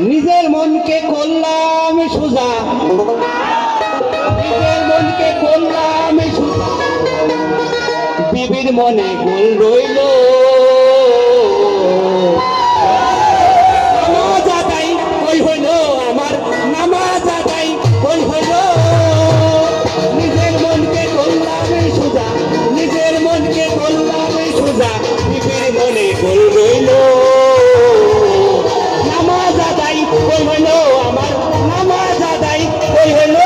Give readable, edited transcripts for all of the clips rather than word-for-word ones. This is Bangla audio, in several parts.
নিজের মনকে করলাম সোজা, নিজের মনকে করলাম সোজা, বিবির মনে গোল রইল। নামাজ আদায় কই হইল আমার, নামাজ আদায় কই হইল। নিজের মনকে করলাম সোজা, নিজের মনকে করলাম সোজা, বিবির মনে গোল রইল। নামাজ আদায় কই হইল আমার, নামাজ আদায় কই হইল।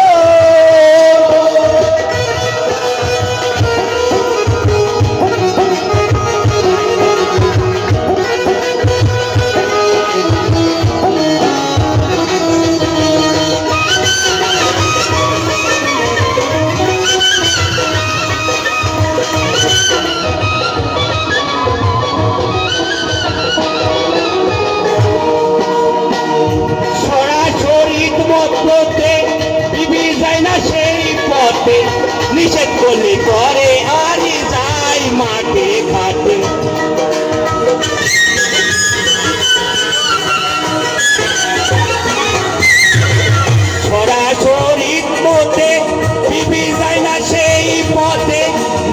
নিষেধ করলে করে আর যাই মাঠে ঘাটে। সরাসরি পথে বিবি যায় না সেই পথে,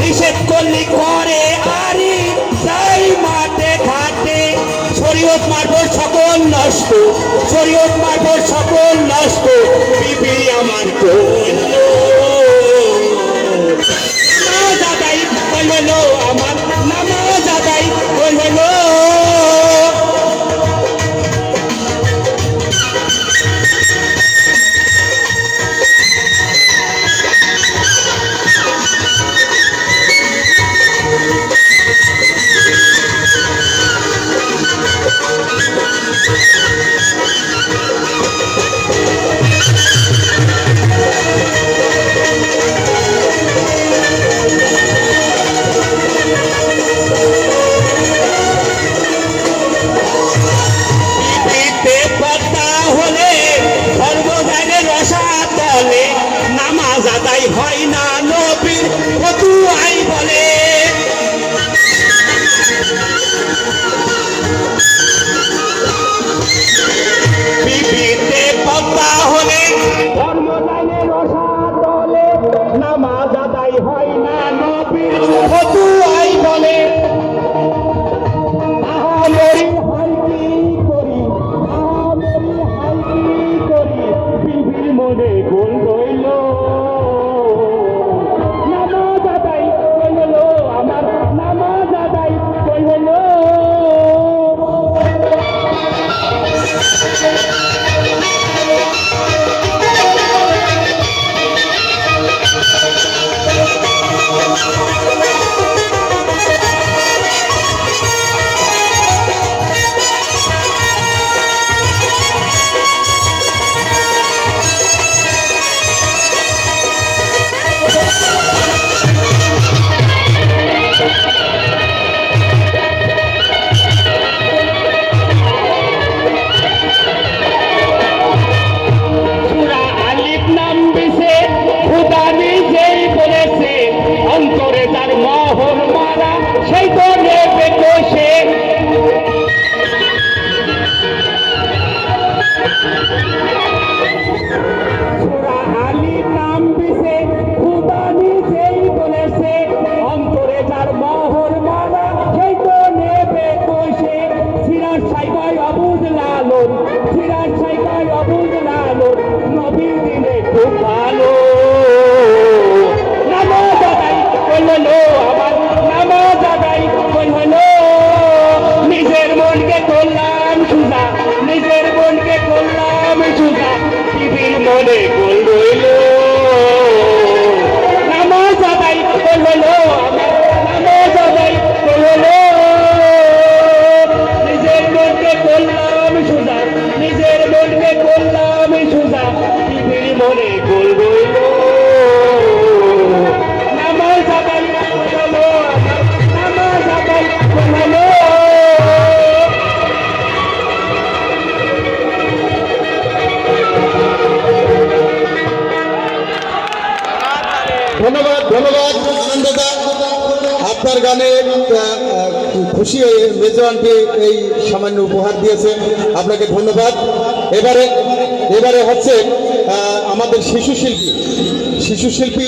নিষেধ করলে করে আর যাই মাঠে ঘাটে। শরীয়ত মারবো সকল নষ্ট, শরীয়ত মারবো সকল নষ্ট, বিবি আমার করল। নামাজ আদায় কই হইল আমার, নামাজ আদায় কই হইল। নামাজ আদায় হয় না নবীর ফতুয়াই বলে। বিবিতে পদ্মা হলে ধর্ম জানে রসাতলে, নামাজ আদায় হয় না নবীর ফতুয়াই বলে। আহামরি হাই কি করি, আহামরি হাই কি করি, বিবির মনে গোল রইল। নামাজ আদায় কই হইল আমার, নামাজ আদায় কই হইল। অন্তরে তার মোহর মারা সেই তো নেবে কোষে। সূরা আলিফ নাম দিছে খোদা নিজেই বলেছে, অন্তরে তার মোহর মারা সেই তো নেবে কোষে। সিরাজ সাইবাই অবুজ লালন, সিরাজ সাইবাই অবুজ লালন, নবীর দিনে খুব ভালো। নামাজ আদায় কই হইল আমার, নামাজ আদায় কই হইল। নিজের মনকে করলাম সোজা, নিজের মনকে করলাম সোজা, বিবির মনে গোল রইল। নামাজ আদায় কই হইল আমার, নামাজ আদায় কই হইল। নিজের মনকে করলাম সোজা, নিজের মনকে করলাম সোজা, বিবির মনে গোল রইল। নামাজ আদায় কই হইল আমার, নামাজ আদায় কই হইল। ধন্যবাদ ধন্যবাদ আনন্দদা, আপনার গানে খুশি হয়ে মেজো আন্টি এই সামান্য উপহার দিয়েছে, আপনাকে ধন্যবাদ। এবারে হচ্ছে আমাদের শিশু শিল্পী